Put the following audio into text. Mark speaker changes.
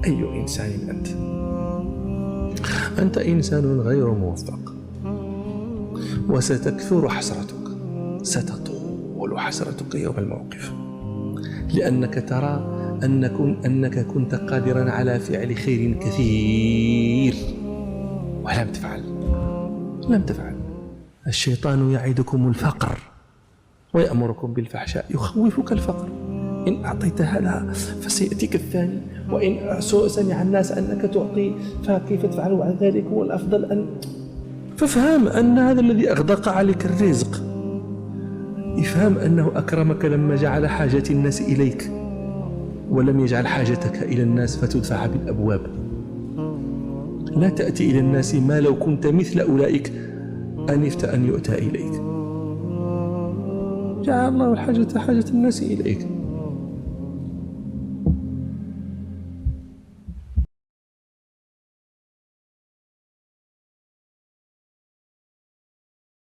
Speaker 1: أي إنسان أنت؟ أنت إنسان غير موفق، وستكثر حسرتك، ستطول حسرتك يوم الموقف، لأنك ترى أنك كنت قادرا على فعل خير كثير ولم تفعل. الشيطان يعدكم الفقر ويأمركم بالفحشاء، يخوفك الفقر. إن أعطيت هذا فسيأتيك الثاني، وإن سمع الناس أنك تعطي فكيف تفعل بعد ذلك؟ هو الأفضل أن فافهم أن هذا الذي أغدق عليك الرزق، افهم أنه أكرمك لما جعل حاجة الناس إليك ولم يجعل حاجتك إلى الناس فتدفع بالأبواب. لا تأتي إلى الناس ما لو كنت مثل أولئك أنفت أن يؤتى إليك. جعل الله حاجة الناس إليك،